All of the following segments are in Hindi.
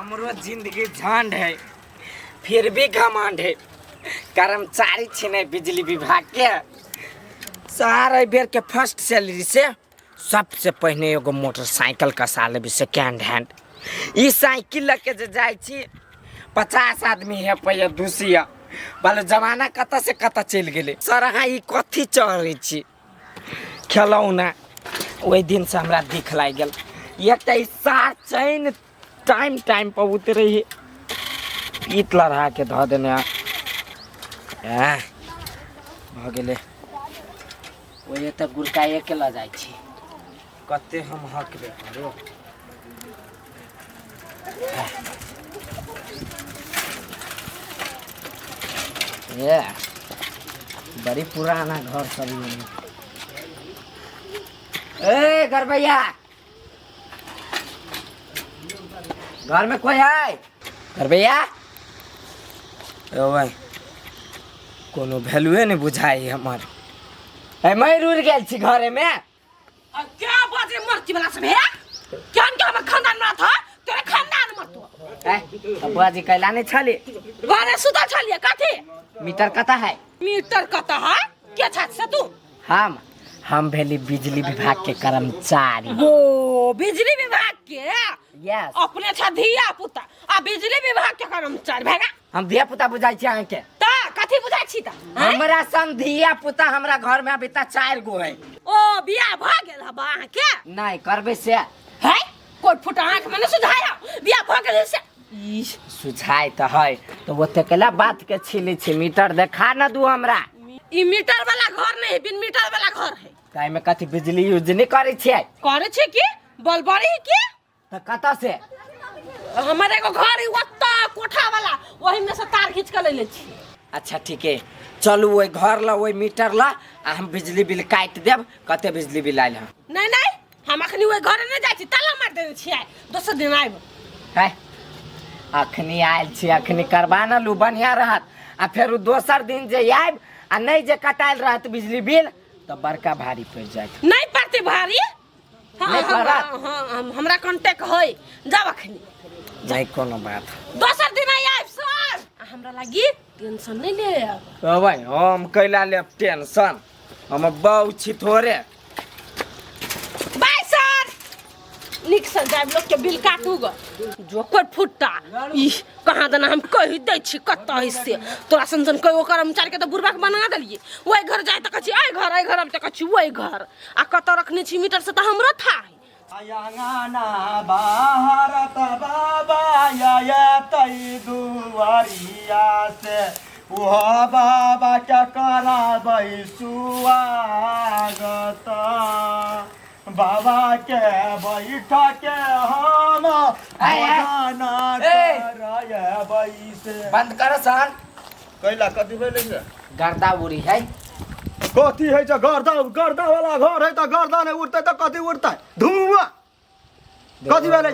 हमरो जिंदगी झंड है फिर भी घमंड है। कर्मचारी छे बिजली विभाग के सारे बेर के फर्स्ट सैलरी से सबसे पहले एगो मोटरसाइकिल कसा लेबी सेकेंड हैंड। ई साइकिल लेके जे जाय छी 50 आदमी है पे दूसिया बोले जमाना कत से कत चल गए सर हाँ ई कथी चढ़े छी खिलौना। वही दिन से हमरा दिख लाग गल एक चैन टाइम टाइम पर उतरे ही ईट लड़ा के ध देने भ गेले वही तो गुड़काए के ल जाय छी कते हम हकबे करो। ये बड़ी पुराना घर सब ए घर भैया घर में कोई है घर भैया भाई कोनो वैल्यूए नहीं बुझाई हमार मैं रुर गेल छी घरे में क्या बात है मर्ची वाला सब है क्या हम खानदान में था तेरे खानदान में तो बुआ जी कैला नहीं छली घरे सुता छलिए कथी मीटर कता है मीटर कता है क्या छात से तू हम भेली बिजली विभाग के कर्मचारी। वो बिजली विभाग के यस अपने था धिया पुता आ बिजली विभाग के कर्मचारी भागा हम धिया पुता बुझाई छी अहाँ के ता कथी बुझाई छी ता हमरा सन धिया पुता हमरा घर में अभी तक 4 गो है। ओ बियाह भ गेल हबा अहाँ के नहीं करबे से है कोई फुटा आंख में न सुझाया बियाह भ गेल से ई सुझाई त है तो वो तेकला बात के छिली छी मीटर देखा न दू हमरा ई मीटर वाला घर नहीं बिन मीटर वाला घर है काहे में कथी बिजली यूज नहीं करे छी करे छी की बलबड़ी की त कता से हमारे को घर ओत्ता कोठा वाला वही में से तार खींच के ले ले छी। अच्छा ठीक है चलू वही घर ला वही मीटर ला आ हम बिजली बिल काट देब कते बिजली बिल आइल नहीं नहीं हम अखनी वही घर नहीं जाई छी ताला मार देने छी दोसर दिन आइब है अखनी आइल छी अखनी करबा न लू बढ़िया रहत आ फिर दोसर दिन जे आइब आ नहीं जे कटाइल रहत बिजली बिल तो बड़का भारी पड़ जात नहीं पड़ती भारी नहीं पड़त हमरा कांटेक्ट होई जाब अखनी नहीं कोनो बात दोसर दिन आइब सर हमरा लागी टेंशन नहीं ले ओ भाई हम कैला ले टेंशन हम बहु छी थोड़े बाय सर निक से जाब लोग के बिल काटू ग जो कोई फुट्टा ई कहां देना हम कहि दै छी कत हिस्से तोरा संजन कोई कर्मचारी के तो बुरबाक बना देलिए ओई घर जाय त कछि आई घर अब त कछि ओई घर आ कत रखने छी मीटर से त हमरो था आयांगाना भारत बाबा या तई दुआरिया से वो बाबा क्या कराबै सुआगत बाबा के बैठा के हम गाना करबै से बंद कर सन कैला कथि भेलै से गर्दा उड़ी है कथी है जे गर्दा वाला घर है त गर्दा नहीं उड़ते त कथी उड़ते धुआं कथी भेलै त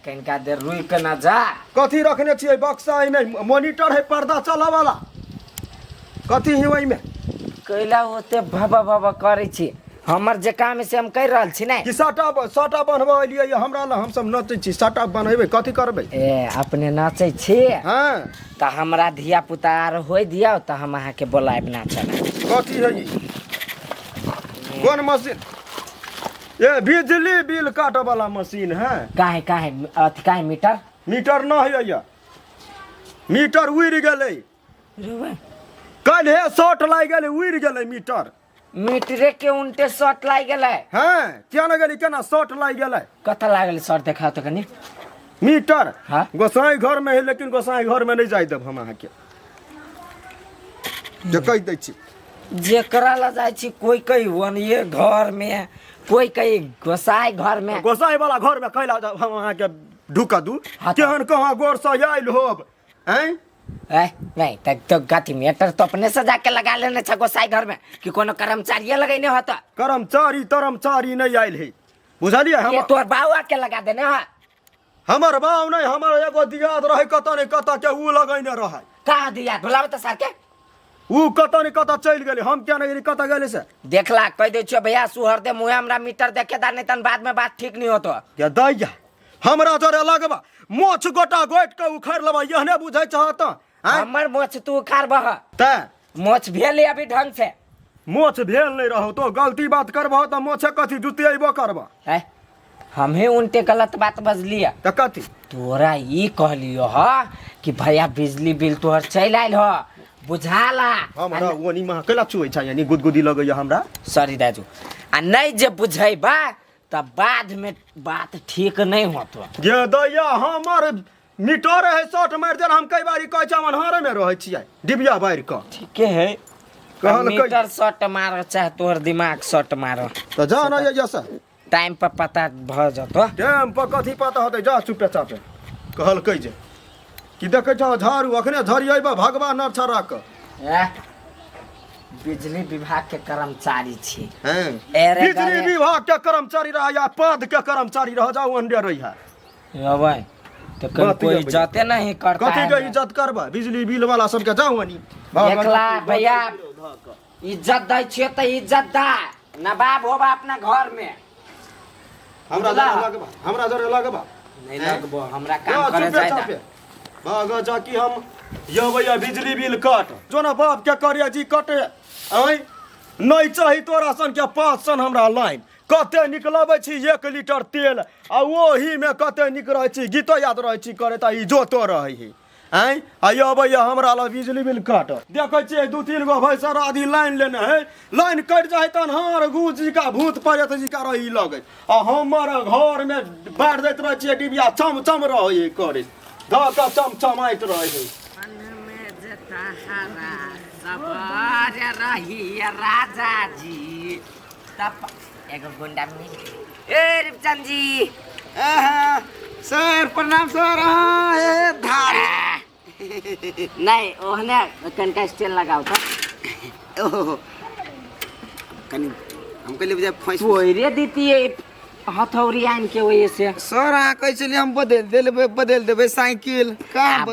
कनिका देर रुइ के न जा कथी रखने छियै बक्सा में मॉनिटर है पर्दा चला वाला कथी है ओइ में कैला ओते भब करे छी हमर जे काम से हम कर रहल छी नै कि साटा बनबा लिए हमरा ला हम सब नचै छी साटा बनैबे कथी करबै ए अपने नाचै छी हां त हमरा धिया पुता आर होय दियौ त हम अहाँ के बोलाइब नाचै कथी है ई कौन मशीन ये बिजली बिल काटे वाला मशीन है काहे अथी काहे मीटर न है या मीटर उड़ गेलै रुवे कल है शॉर्ट लाग गेलै उड़ गेलै मीटरे के उल्टे शॉट लाग गेलै हां क्या न गेलै केना शॉर्ट लाग गेलै कत लागल शॉट देखा तो कनी मीटर हाँ गोसाई घर में है लेकिन गोसाई घर में नहीं जाय देब हम अहाँ के जे कह दै छी जेकरा ला जाय छी कोई वनिए घर में कोई गोसाई घर में गोसाई वाला घर में कैला हम अहाँ के ढुका दू केहन कहाँ गोर से आइल होब हैं नहीं तक तो गति मीटर तो अपने से जाके लगा लेने छ गोसाई घर में कि कोनो कर्मचारी लगैने होता कर्मचारी नहीं आइल है बुझलिए हम तोर बाऊ आके लगा देने है हमर बाऊ नहीं हमर एगो दियाद रहे कत नहीं कत के ऊ लगैने रहे कहाँ दिया ढोलाव त सर के ऊ कत नहीं कत चल गेले हम क्या नहीं कत गेले से देखला कह दे छियो भैया सुहर दे मुहे हमरा मीटर देखे दा नहीं तन बाद में बात ठीक नहीं होतो क्या दैया हमरा जरे लगबा मोछ गोटा गोट के उखाड़ लेबा यहने बुझै चाहत हमर मोछ तू उखाड़बह तै मोछ भेले अभी ढंग से मोछ भेल नहीं रहो तो गलती बात करबह तो मोछे कथी जुतियेबो करबह है हमें उनटे गलत बात बजलिया त कथी तोरा ये कहलियो ह कि भैया बिजली बिल तोहर चल आयल ह बुझाला हमरा ओनी में कैला छुई छ यानी गुदगुदी लगैया हमरा सॉरी दाजू आ नहीं जे बुझेबा तब बाद में बात ठीक नहीं होतो गे दैया हमर मीटर है शॉट मार दे हम कई बारी कहै छ मन हारे में रहै छियै डिबिया बाहर क ठीके है कहल मीटर शॉट मारो चाहे तोहर दिमाग शॉट मारो त जा न ये जैसा टाइम पर पता भ जतो टाइम पर कथी पता होतै जा चुपे चापे कहल कई जे कि देखै छ झाड़ू अखने झरियैबा भगवान नर छरा क बिजली विभाग के कर्मचारी छी हैं एरे बिजली गरे- विभाग के कर्मचारी रह या पद के कर्मचारी रह जाऊ अंडे रही है अबै तो कहीं बात कोई ये भैया। इज्जत नहीं करता कथी है के इज्जत करबा बिजली बिल वाला सब के जाऊ अनी एकला भैया इज्जत दै छियै त इज्जत दा नवाब होबा अपना घर में हमरा जरे लगबा हमरा जरे लगबा नहीं लगबो हमरा जा काम करे चुपे जाय चापे भाग जा कि हम ये भैया बिजली बिल कट जो ना बाप के करिया जी कटे आई नहीं चाही तोरा सन के 5 सन हमरा लाइन कते निकलबै छी 1 लीटर तेल आ ओही में कते निक रहै छी गीतो याद रहै छी करे त ई जोतो रहै है आई आयो भैया हमरा ला बिजली बिल काट देखै छी 2-3 गो भैंसर आदि लाइन लेने है लाइन कट जाए तन हार गुजी का भूत परेत जी का रही लगे आ हमर घर में बैठ जाइत रहै छी डिबिया चम चम रहै करे ध का चम चमाइत रहै है राजा जी तब एगो गुंडा मिल ए रिपचंद जी सर प्रणाम सर हाँ धार नहीं ओहने कनका स्टेल लगाओ तो ओहो कनी हमके लिए बजाय फैस पोइरे दीती है हथौड़ी आन के वजह से सर हाँ कैसे लिए हम बदल देबे साइकिल का आप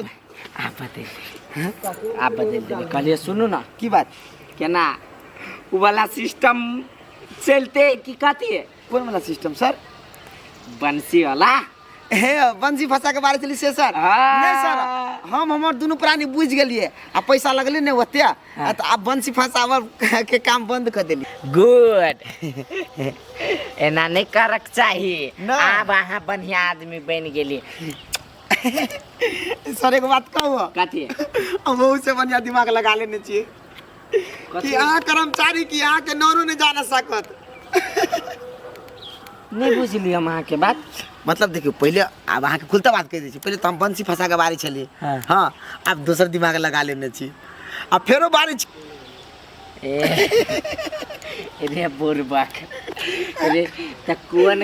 बदल देबे कहलिए सुनू ना की बात केना उ वाला सिस्टम चलते की कहती है कौन वाला सिस्टम सर बंसी वाला हे बंसी फंसा के बारे चली से सर हाँ। नहीं सर हम हमर दोनों प्राणी बुझ गेलिए आ पैसा लगले नहीं होते तो आप बंसी फंसावर के काम बंद कर देली गुड एना नहीं करक चाहिए ना। आब अहाँ बढ़िया आदमी बन गेली सर एक बात कहूँ कथी हम बहुत से बढ़िया दिमाग लगा लेने चाहिए कि अहाँ कर्मचारी की अहाँ के नौरो नहीं जाना सकत नहीं बुझली हम अहाँ के बात मतलब देखियो पहले अब अहाँ के खुलता बात कह दै छी पहले तो हम बंसी फंसा के बारी चली हाँ। हाँ अब दूसर दिमाग लगा लेने छी अब फेरो बारी रे बुरबक रे त कोन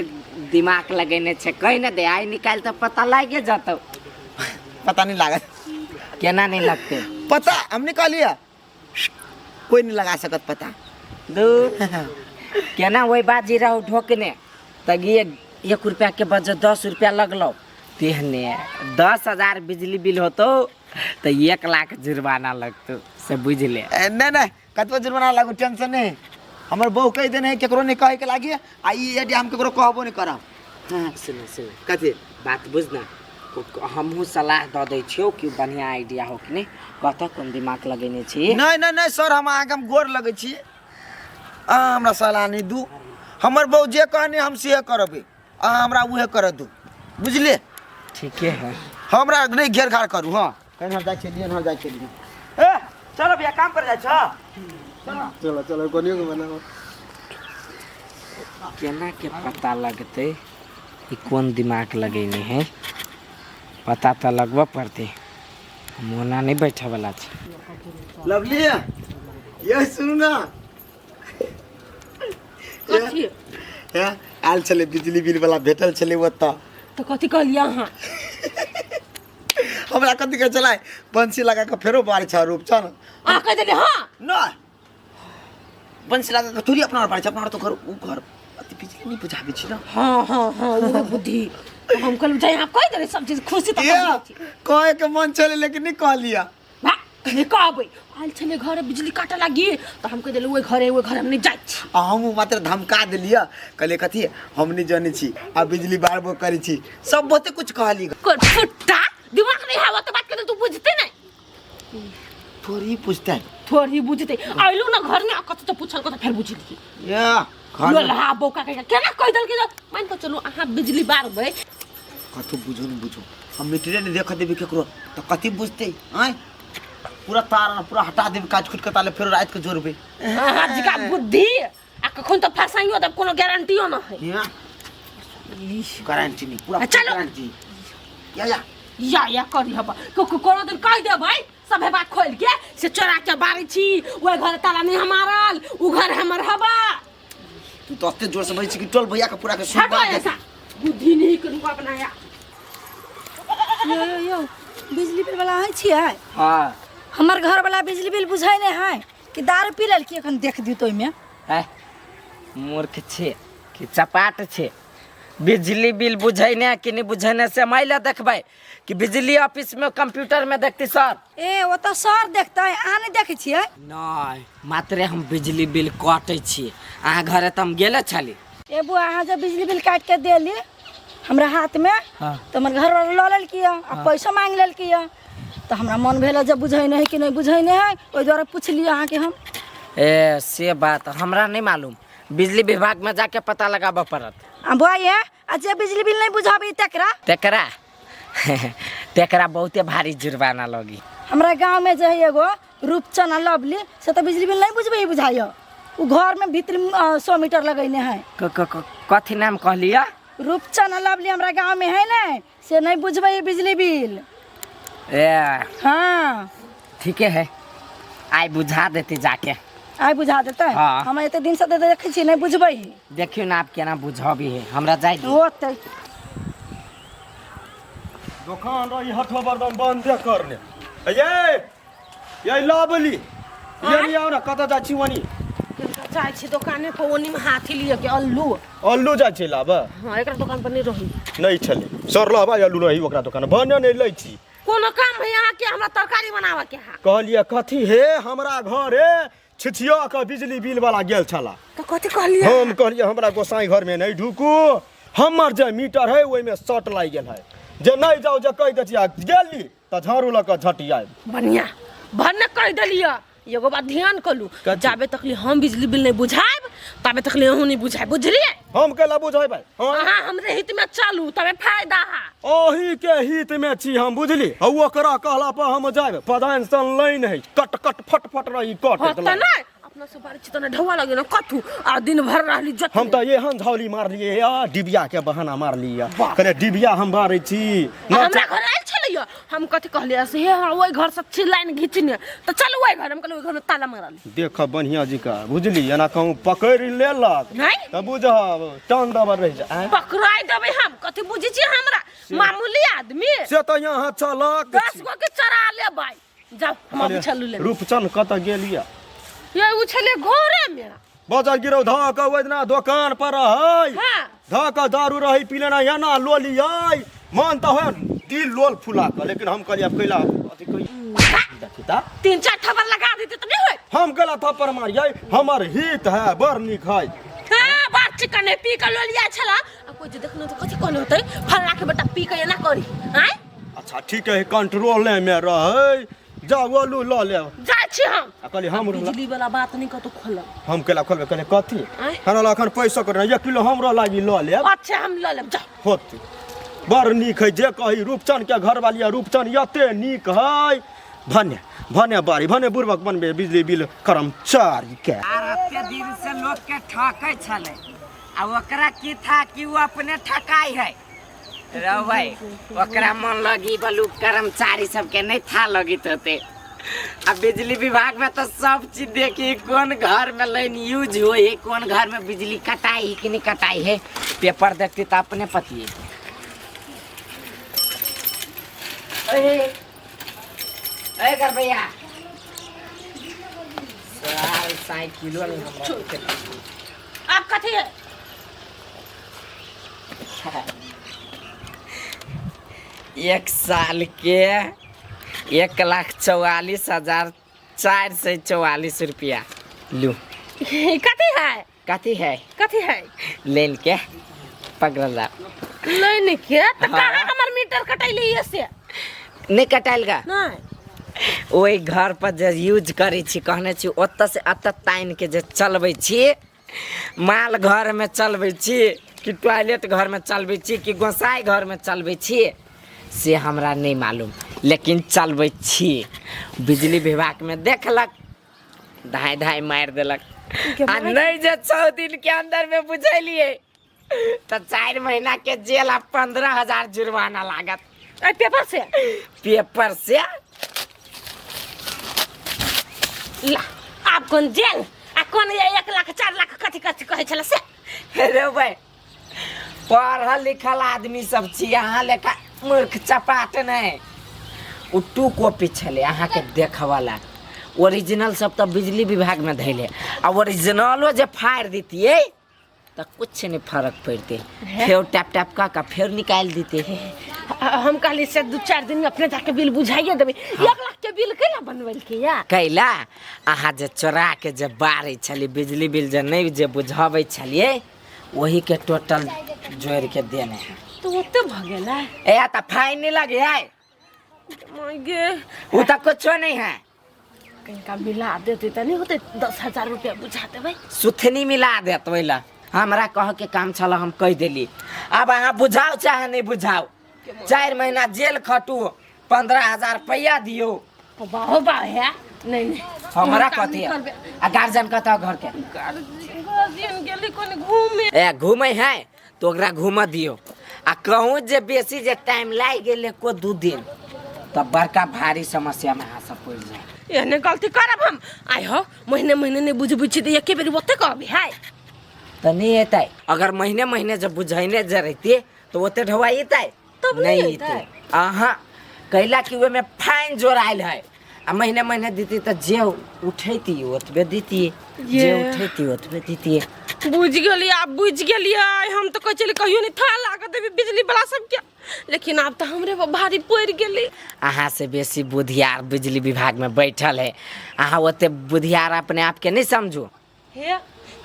दिमाग लगेने छे कहि न दे आई निकाल त पता लागे जातो पता नहीं लागत केना नहीं लगते पता हमने कह लिया कोई नहीं लगा सकत पता दू केना वही बाजी रहो ढोकने तब ये 1 रुपया के बजे 10 रुपया लगलो तेहने 10,000 बिजली बिल होतो तो 1 लाख जुर्माना लगतो से बुझ ले नहीं नहीं कतबो जुर्माना लागू टेंशन नहीं हमर बहू कह देने है केकरो नहीं कहे के लागी आ ई यदि हम केकरो कहबो नहीं करब सुन सुन कथी बात बुझना हमहू सलाह दऽ दै छियौ कि बढ़िया आइडिया हो कि नहीं कतऽ कोन दिमाग लगेने छी नहीं नहीं नहीं सर हम अहाँके हम गोर लगै छी अहाँ हमरा सलाह नहीं दू हमर बहू जे कहने हम से करबे अहाँ हमरा उहे कर दू बुझलिए ठीके है हमरा नहीं घेर घार करू हाँ कहीं जाए चलिए ना जाए चलिए ए चलो भैया काम कर जाए छ चलो चलो कोनियो के बनाओ केना के पता लगते कि कौन दिमाग लगेने है पता तो लगवा पड़ते मोना नहीं बैठे वाला छै लवली ये सुनू ना कथी है आयल चले बिजली बिल वाला भेटल चले ओतऽ तो कथी कहलिए अहाँ हमरा कथी कहे चलाए बंसी लगा के फेरो बार छ रूप छ न अहाँ कह देली हाँ नहीं बंसी लगा के थोड़ी अपना बार छ अपना तो घर उ घर अति बिजली नहीं बुझाबे छी ना हाँ हाँ हाँ वो बुद्धि तो हम कहलू जाए आप कह देली सब चीज खुशी तो ये कहे के मन चले लेकिन नहीं कह लिया कहे कहबै आइल छले घर बिजली काटे लगी तो हम कह देले ओइ घरे हम नहीं जाइ छी। हम मात्र धमका दिलिया कहले कथी हम नहीं जाने छी आ बिजली बार वो करे छी सब बहुते कुछ कहली। कोन फुट्टा दिमाग नहीं है वो तो बात करे तू बुझते नहीं थोड़ी पूछता है थोड़ी बुझते आइलू ना घर में कत तो पूछल कत फिर बुझली या लो ला बोका के केना कह दल के मान के चलू अहाँ बिजली बारबै कथु बुझो नहीं बुझो हम मीटरे नहीं देख देबे केकरो तो कथी बुझते हैं पूरा तार पूरा हटा देबे काज खुद के ताले फिर रात के जोड़बे हां जी का बुद्धि आ कखन तो फसाइयो तब कोनो गारंटीयो न है या गारंटी नहीं पूरा चलो। गारंटी या करी हबा कोनो दिन कह दे भाई सबे बात खोल के से चोरा के बारी छी ओइ घर ताला नहीं हमारल उ घर हमर हबा तू तो अत्ते जोर से भाई छी कि टोल भैया का पूरा के सुन हटो ऐसा बुद्धि नहीं करू अपनाया। यो बिजली बिल वाला है छियै हाँ हमर घर वाला बिजली बिल बुझाई नहीं है कि दारू पी लेल की एखन देख दी तो में है मूर्ख छे कि चपाट छे। बिजली बिल बुझैने कि नहीं बुझैने से माइला देखबै कि बिजली ऑफिस में कंप्यूटर में देखती सर ए वो तो सर देखते है आ नहीं देखे छियै नहीं मात्र हम बिजली बिल काटे छी अहाँ घरे त हम गेले छली ए बुआ अहाँ जब बिजली बिल काट के देली हमरा हाथ में हाँ। तो हमर घर वाला लऽ लेल किया आ पैसा मांग लेल किया तो हमरा मन भेल जब बुझै नहीं कि नहीं बुझै नहीं है ओइ द्वारा पूछली अहाँ के हम ए से बात हमरा नहीं मालूम बिजली विभाग में जाके पता लगाबऽ पड़त। आ बुआ ये आ जे बिजली बिल नहीं बुझाबी तकरा तेकरा बहुते भारी जुर्माना लगी। हमरा गांव में जे है एगो रूपचन आ लवली से तो बिजली बिल नहीं बुझबे बुझाइयो उ घर में भीतर 100 मीटर लगैने है कथी नाम कहलिया रूपचन आ लवली हमरा गांव में है ना से नहीं बुझबे बिजली बिल। ए हाँ ठीके है आई बुझा देती जाके आई बुझा देते हाँ। हम एते दिन से देखे छी नहीं बुझबे देखियो ना आप केना बुझबी है हमरा जाय दी होते दुकान रही हठो बर्दन बंद करने ये लाबली ये नहीं आओ ना कत जा छी वनी जाइ छी दुकाने पर ओनी में हाथी लिए के अल्लू जा छी लाब हां एकरा दुकान पर नहीं रही नहीं छले सर लाबा अल्लू नहीं ओकरा दुकान बने नहीं लै छी कोनो काम है यहाँ के हमरा तरकारी बनावे के है कहलिए कथी हे हमरा घरे छिछिया के बिजली बिल वाला गेल छला तो कथी कहलिए हम कहलिए हमरा गोसाई घर में नहीं ढुकू हमर जे मीटर है ओइ में शॉर्ट लाग गेल है जे नहीं जाओ जे कह दे गेली त झाड़ू ल के झटिया बढ़िया भन्ने कह देलिए एगो बात ध्यान कलू जाबे तकली हम बिजली बिल नहीं बुझाएब तबे तकली अहू नहीं बुझाए बुझलिए हम केला बुझेबै अहाँ हमरे हित में चलू तबे फायदा है ओही के हित में छी हम बुझली आ ओकरा कहला पर हम जाब पदान सन लाइन है कट कट फट फट रही कट होता ना अपना से बारी चितना ढवा लगे ना कथू आ दिन भर रहली जत हम तो ये हन झौली मार लिए या डिबिया के बहाना मार लिया करे डिबिया हम मारे छी हमरा घर आइल छलिए हम कथी कहलिए से हे ओइ घर से छी लाइन घिचने तो चल ओइ घर हम कहलिए ओइ घर में ताला मारल देख बढ़िया जी का बुझली एना कहूँ पकड़ लेलक नहीं त बुझब टांग दबर रह जा पकड़ाई देबे हम कथी बुझी छी हमरा मामूली आदमी से तो यहाँ चलक 10 गो के चरा लेबै जाओ हम अब चलू ले रूपचंद कत गेलिया ये उछले घोरे में बजा गिरो धा के ओइना दुकान पर है हां धा के दारू रही पी लेना एना लोलियै मन तो है दिल लोल फुला के लेकिन हम कहलिए अब कैला अथी कही देखिता 3-4 थप्पड़ लगा देते तो नहीं होय हम गला थप्पड़ मारियै हमर हित है बड़ निक है हां बात चिकन पी के लोलिया छला अब कोई जे देखनो तो कथी कोन होतै फल्ला के बेटा पी के ना करी हैं अच्छा ठीक है कंट्रोल में रहे जाओ ओलू ल ले जाय छी हम कहलिए हम बिजली वाला बात नहीं कतो खोल हम केला खोलबे कहलिए कथी हमरा अखन पैसा कर 1 किलो हमरो लागी ल ले अच्छा हम ल लेब जा होत बड़ निक है जे कही रूपचंद के घर वाली रूपचंद यते निक है भने भने बारी भने बुर्बक बनबे बिजली बिल कर्मचारी के आरते दिन से लोग के ठकै छले आ ओकरा की था कि वो अपने ठकाई है रवै ओकरा मन लगी बलू कर्मचारी सबके नहीं था लगी होते अब बिजली विभाग में तो सब चीज देखी कौन घर में लाइन यूज हो है कौन घर में बिजली कटाई है कि नहीं कटाई है पेपर देखती तो अपने पति कर भैया साइकिल आप कथी है एक साल के 1,44,444 रुपया लू। कथी है कथी है कथी है लेन के पकड़ ला। लेने के तो हाँ। कहाँ हमर मीटर कटैली से नहीं कटाइल गा नहीं ओहि घर पर जे यूज करै छी कहने छी ओतऽ से एतऽ तानि के जे चलबै छी माल घर में चलबै छी कि टॉयलेट घर में चलबै छी कि गोसाई घर में चलबै छी से हमरा नहीं मालूम, लेकिन चलबै छी। बिजली विभाग में देखलक धाय धाय मार देलक आ नहीं जे 6 दिन के अंदर में बुझेलिए तो 4 महीना के जेल आ 15,000 जुर्माना लागत। पेपर से ला आप कौन जेल आ कौन 1 लाख 4 लाख कथी कथी कहे छले से रे भाई पढ़ल लिखल आदमी सब छी, अहाँ लेखा मूर्ख चपाट नहीं। उ 2 कॉपी छले अहाँ के देखवाला, ओरिजिनल सब तो बिजली विभाग में धैले आ ओरिजिनलो जे फाड़ देतिए तो कुछ नहीं फर्क पड़ते, फिर टैप टैप का फिर निकाल देते। हम कहली से 2-4 दिन में अपने जाके बिल बुझाइए देबे। 1 लाख के बिल केला बनवेल के या कैला अहाँ जे चोरा के जे बारै छली बिजली बिल जे नहीं जे बुझाबै छलिए वही के टोटल जोड़ के देने हैं। तो ओते भ गेला ए त फाइन नहीं लगे है माय गे वो तो कुछ नहीं है। कहीं का मिला देते त नहीं होते 10,000 रुपया बुझा देबे। सुथनी मिला देत वैला हमरा कह के काम छला हम कह देली। अब अहाँ बुझाओ चाहे नहीं बुझाओ 4 महीना जेल खटू 15,000 रुपया दियो। बाहो बा है नहीं नहीं हमरा कथी है आ गार्जियन कता घर के गार्जियन गेली कोने घूमे ए घूमे है तो ओकरा घूम दियो आ कहूँ जे बेसी जे टाइम लाग गेले को 2 दिन तब बड़का भारी समस्या में अहाँ सब पड़ जाए। एहने गलती करब हम आइ हो महीने महीने नहीं बुझबै छी त एके बेर ओते कहबे है तो नहीं अतै। अगर महीने महीने जब बुझैने जे रहती तो ओते ढवाई अतै तब नहीं अतै। अहाँ कैला कि ओमे फाइन जोड़ाइल है आ महीने महीने देती तो जे उठैती ओतबे देती, जे उठैती ओतबे देती। बुझ गेली आप बुझ गेलिए। हम तो कह चली कहियो नहीं था लागत देबे बिजली वाला सब के, लेकिन अब तो हमरे पर भारी पड़ गेली। अहाँ से बेसी बुधियार बिजली विभाग में बैठल है, अहाँ ओते बुधियार अपने आप के नहीं समझू। हे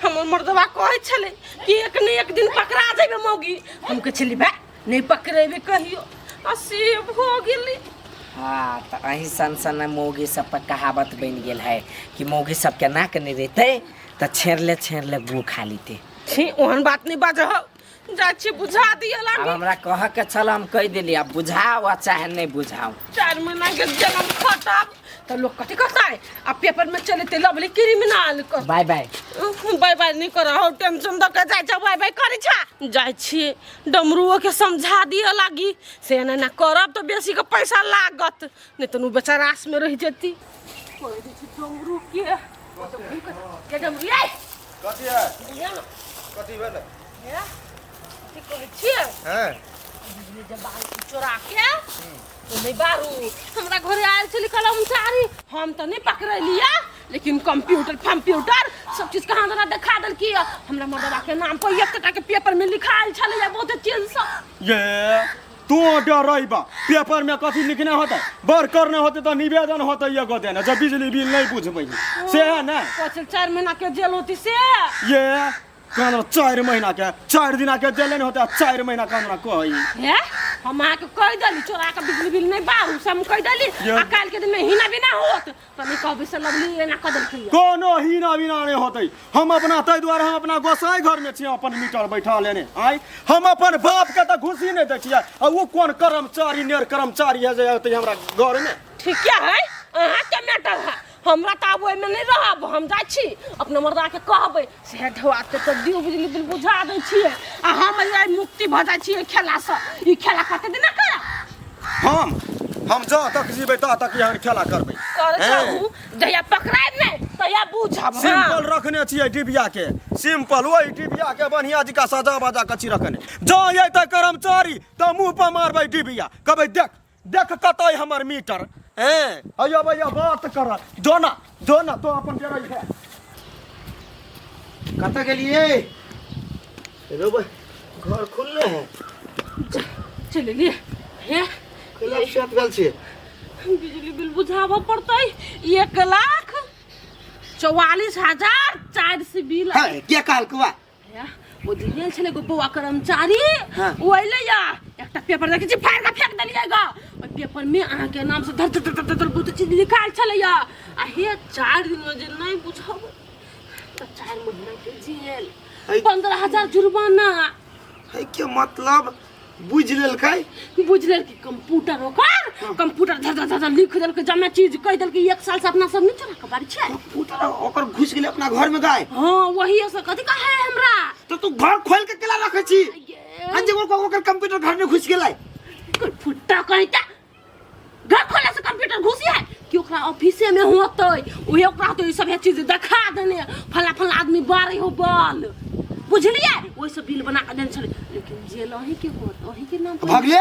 हमर मर्दवा कहे छले कि एक न एक दिन पकड़ा जेबे मौगी। हम कह चली बे नहीं पकड़ेबे कहियो आ से हो गेली। हाँ तो अही सन मौगी सब पर कहावत बन गेल है कि मौगी सब के नाक नहीं रहते तो छेड़ ले गु खा लेते। छी ओहन बात नहीं बाज हो जा छी बुझा दिया अब लागी। हमरा कह के चल हम कह देली अब बुझाओ चाहे नहीं बुझाओ 4 महीना के जन्म खटाब तो लोग कथी करता है। अब पेपर में चले ते लवली क्रिमिनल कर बाय बाय बाय बाय नहीं कर हो टेंशन द के जाय छ बाय बाय करै छ जाय छी डमरुओ के समझा दिया लागी से ना करब तो बेसी के पैसा लागत नहीं तो नु बेचारा आस में रह जती। कोई दी छी डमरू के डमरू ये कथी है कथी भेल ये की कहै छी हैं बिजली जब बाल चोरा के तो नहीं बारू हमरा घरे आयल छली कलम चारी हम तो नहीं पकड़लिया, लेकिन कंप्यूटर सब चीज कहाँ दना दिखा दल की हमरा मर्दवा के नाम पर 1 टका के पेपर में लिखाल छले बहुत चीज सब। ये तू डर बा पेपर में कथी लिखना होता बर करना होते तो निवेदन होता ये कहते ना जब बिजली बिल नहीं बुझबै से है ना 4 महीना के जेल होती से ये कहना 4 महीना के 4 दिन के जेल नहीं होता 4 महीना कहना कही है हम आके कह दली चोरा के बिजली बिल नहीं बारू से हम कह दली आ काल के दिन में हिना बिना होत तो नहीं कहबे से लवली ना कदल खइया कोनो हिना बिना नहीं होते। हम अपना तै द्वारा हम अपना गोसाई घर में छी अपन मीटर बैठा लेने आई हम अपन बाप के तो घुसी नहीं दै छियै आ वो कौन कर्मचारी नेर कर्मचारी है जे आते हमरा घर में। ठीक क्या है अहाँ के मैटर है हमरा तो अब में नहीं रहब हम जाय छी अपने मर्दा के कहबे से ढवाते तो दियो बिजली बिल बुझा दै छियै आ हम आई मुक्ति भ जाय छी खेला से ई खेला कते दिन कर हम जा तक जीबै ता तक यहाँ खेला करबै कहू जया पकड़ाई नहीं तया बुझब। सिंपल रखने छियै डिबिया के सिंपल वही डिबिया के बढ़िया जी का सजा बजा कची रखने जा ये त कर्मचारी त मुंह पर मारबै डिबिया कहबै देख देख कतै हमर मीटर हैं अयो भैया बात कर दोना तो अपन डेराई है कत गेलिए रे भाई घर खुलले है चले लिए हे खुला सेट गेल छी बिजली बिल बुझावा पड़तै 1,44,400 बिल है के कहल कुआ ओ दिने छले गो बौआ कर्मचारी हाँ। ओ अइले या एकटा पेपर देखै छी फाड़ के फेंक देलियै ग ओइ पेपर में अहाँ के नाम से धर बहुत चीज लिखाल छले या आ हे 4 दिन में जे नहीं बुझाब त 4 महीना के जेल है। 15,000 जुर्माना है के मतलब बुझ लेलकै बुझले कि कंप्यूटर ओकर कंप्यूटर धर लिख देलकै जम्मे चीज कह देलकै 1 साल से अपना सब नहीं चला के बारी छै कंप्यूटर ओकर घुस गेलै अपना घर में गाय हां वही से कथि कहे हमरा तो तू घर खोल के केला रखे छी अंजे ओकर कंप्यूटर घर में घुस गेलै कोई फुट्टा कहता घर खोले से कंप्यूटर घुसी है कि ओकरा ऑफिसे में होतै ओहे ओकरा तो ई सब चीज दिखा देने फला आदमी बारे हो बल बुझलिए ओइ सब बिल बना के देन छले लेकिन जेल ओही के होत ओही के नाम भगले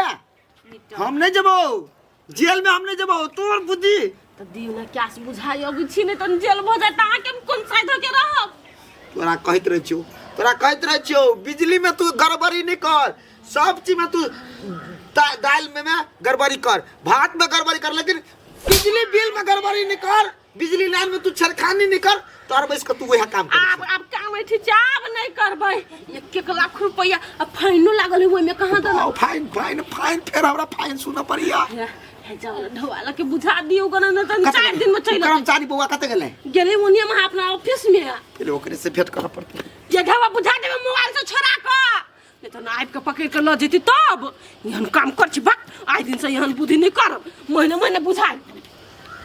हम नहीं जबो जेल में हम नहीं जबो तोर बुद्धि तो दियो ना क्या से बुझाई अगु छी ने त जेल भ जाता के कोन साइड के रहब तोरा कहत रह छियो बिजली में तू गड़बड़ी नहीं कर सब चीज में तू दाल में गड़बड़ी कर भात में गड़बड़ी कर लेकिन बिजली बिल में गड़बड़ी नहीं कर बिजली लाइन में तू छेड़खानी नहीं कर तोर बस के तू वह काम कर अब काम है जाब नहीं करबै 1 लाख रुपया अब फाइनो लागल है ओइ में कहां देना फाइन फिर हमरा फाइन सुना पड़िया है जावला ढवाला के बुझा दियो गना न त 4 दिन में चल कर्मचारी बउआ कते गेले ओनिया में अपना ऑफिस में फिर ओकरे से भेंट कर पड़ते ये ढवा बुझा देबे मोबाइल से छोड़ा क नहीं तो नाइफ के पकड़ के ल जेती तब यहन काम कर छी बक आइ दिन से यहन बुद्धि नहीं करब महीने बुझाई